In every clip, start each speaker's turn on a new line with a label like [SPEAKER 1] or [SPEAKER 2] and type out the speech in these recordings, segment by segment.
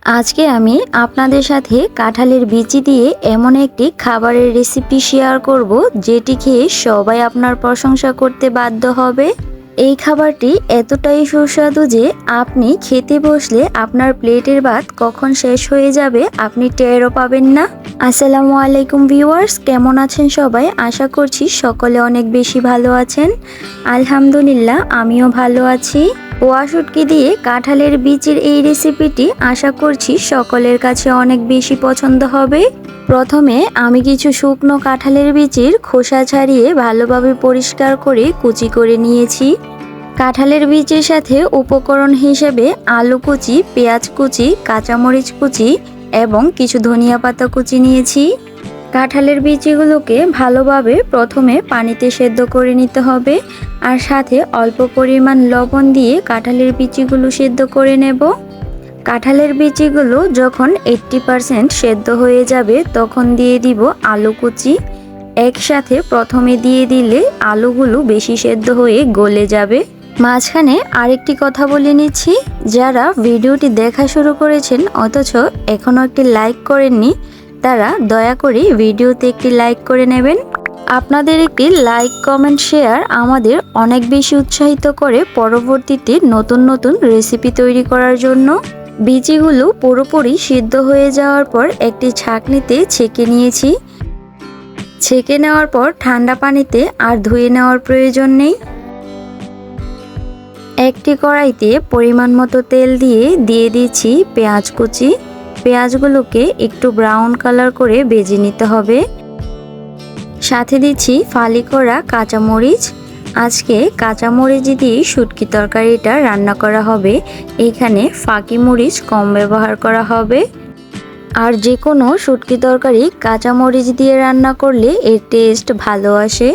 [SPEAKER 1] আজকে আমি আপনাদের সাথে কাঁঠালের বিচি দিয়ে এমন একটি খাবারের রেসিপি শেয়ার করব যেটি খেয়ে সবাই আপনার প্রশংসা করতে বাধ্য হবে। এই খাবারটি এতটাই সুস্বাদু যে আপনি খেতে বসলে আপনার প্লেটের ভাত কখন শেষ হয়ে যাবে আপনি টেরও পাবেন না। আসসালামু আলাইকুম ভিউয়ার্স, কেমন আছেন সবাই? আশা করছি সকলে অনেক বেশি ভালো আছেন। আলহামদুলিল্লাহ, আমিও ভালো আছি। পোয়া শুটকি দিয়ে কাঁঠালের বিচির এই রেসিপিটি আশা করছি সকলের কাছে অনেক বেশি পছন্দ হবে। প্রথমে আমি কিছু শুকনো কাঁঠালের বিচির খোসা ছাড়িয়ে ভালোভাবে পরিষ্কার করে কুচি করে নিয়েছি। কাঁঠালের বিচির সাথে উপকরণ হিসেবে আলু কুচি, পেঁয়াজ কুচি, কাঁচামরিচ কুচি এবং কিছু ধনিয়া পাতা কুচি নিয়েছি। কাঁঠালের বিচিগুলোকে ভালোভাবে প্রথমে পানিতে সেদ্ধ করে নিতে হবে, আর সাথে অল্প পরিমাণ লবণ দিয়ে কাঁঠালের বিচিগুলো সেদ্ধ করে নেব। কাঁঠালের বিচিগুলো যখন 80% সেদ্ধ হয়ে যাবে তখন দিয়ে দিব আলু কুচি। একসাথে প্রথমে দিয়ে দিলে আলুগুলো বেশি সেদ্ধ হয়ে গলে যাবে। মাঝখানে আরেকটি কথা বলে নিচ্ছি, যারা ভিডিওটি দেখা শুরু করেছেন অথচ এখনও একটি লাইক করেননি তারা দয়া করে ভিডিওতে একটি লাইক করে নেবেন। আপনাদের একটি লাইক, কমেন্ট, শেয়ার আমাদের অনেক বেশি উৎসাহিত করে পরবর্তীতে নতুন নতুন রেসিপি তৈরি করার জন্য। বিচিগুলো পুরোপুরি সিদ্ধ হয়ে যাওয়ার পর একটি ছাঁকনিতে ছেঁকে নিয়েছি। ছেঁকে নেওয়ার পর ঠান্ডা পানিতে আর ধুয়ে নেওয়ার প্রয়োজন নেই। একটি কড়াইতে পরিমাণ মতো তেল দিয়ে দিচ্ছি পেঁয়াজ কুচি। পেঁয়াজগুলোকে একটু ব্রাউন কালার করে ভেজে নিতে হবে। সাথে দিচ্ছি ফালি করা কাঁচামরিচ। আজকে কাঁচামরিচ দিয়ে শুটকি তরকারিটা রান্না করা হবে। এখানে ফাঁকি মরিচ কম ব্যবহার করা হবে। আর যে কোনো শুটকি তরকারি কাঁচামরিচ দিয়ে রান্না করলে এর টেস্ট ভালো আসে।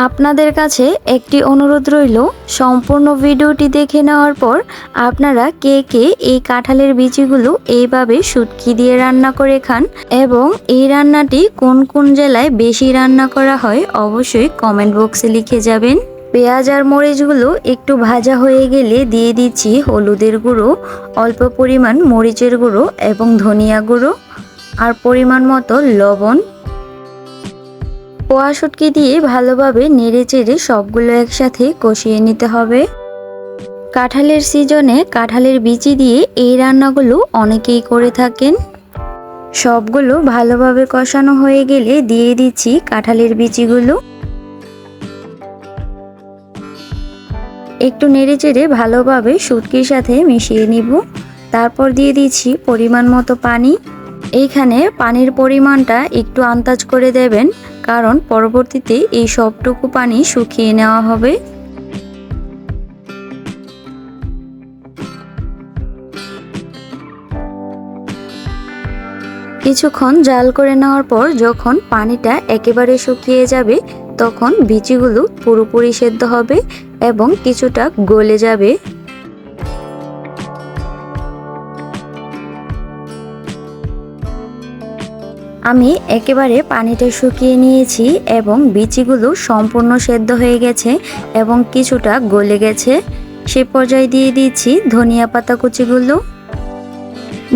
[SPEAKER 1] আপনাদের কাছে একটি অনুরোধ রইল, সম্পূর্ণ ভিডিওটি দেখে নেওয়ার পর আপনারা কে কে এই কাঁঠালের বিচিগুলো এইভাবে শুটকি দিয়ে রান্না করে খান এবং এই রান্নাটি কোন কোন জেলায় বেশি রান্না করা হয় অবশ্যই কমেন্ট বক্সে লিখে যাবেন। পেঁয়াজ আর মরিচগুলো একটু ভাজা হয়ে গেলে দিয়ে দিচ্ছি হলুদের গুঁড়ো, অল্প পরিমাণ মরিচের গুঁড়ো এবং ধনিয়া গুঁড়ো আর পরিমাণ মতো লবণ। পোয়া শুটকি দিয়ে ভালোভাবে নেড়ে চেড়ে সবগুলো একসাথে কষিয়ে নিতে হবে। কাঁঠালের সিজনে কাঁঠালের বিচি দিয়ে এই রান্নাগুলো অনেকেই করে থাকেন। সবগুলো ভালোভাবে কষানো হয়ে গেলে দিয়ে দিচ্ছি কাঁঠালের বিচিগুলো। একটু নেড়ে চেড়ে ভালোভাবে শুটকির সাথে মিশিয়ে নিব। তারপর দিয়ে দিচ্ছি পরিমাণ মতো পানি। এইখানে পানির পরিমাণটা একটু আন্দাজ করে দেবেন, কারণ পরবর্তীতে এই সবটুকু পানি শুকিয়ে নেওয়া হবে। কিছুক্ষণ জাল করে নেওয়ার পর যখন পানিটা একেবারে শুকিয়ে যাবে তখন বিচিগুলো পুরোপুরি সেদ্ধ হবে এবং কিছুটা গলে যাবে। আমি একেবারে পানিটা শুকিয়ে নিয়েছি এবং বিচিগুলো সম্পূর্ণ সেদ্ধ হয়ে গেছে এবং কিছুটা গলে গেছে। সে পর্যায়ে দিয়ে দিচ্ছি ধনিয়া পাতা কুচিগুলো।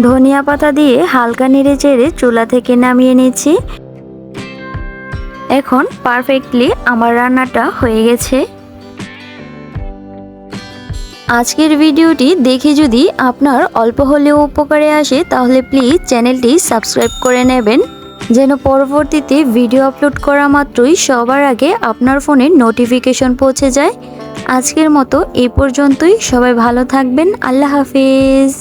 [SPEAKER 1] ধনিয়া পাতা দিয়ে হালকা নেড়ে চেড়ে চুলা থেকে নামিয়ে নিচ্ছি। এখন পারফেক্টলি আমার রান্নাটা হয়ে গেছে। আজকের ভিডিওটি দেখে যদি আপনার অল্প হলেও উপকারে আসে তাহলে প্লিজ চ্যানেলটি সাবস্ক্রাইব করে নেবেন, যেন পরবর্তীতে ভিডিও আপলোড করা মাত্রই সবার আগে আপনার ফোনে নোটিফিকেশন পৌঁছে যায়। আজকের মতো এই পর্যন্তই। সবাই ভালো থাকবেন। আল্লাহ হাফেজ।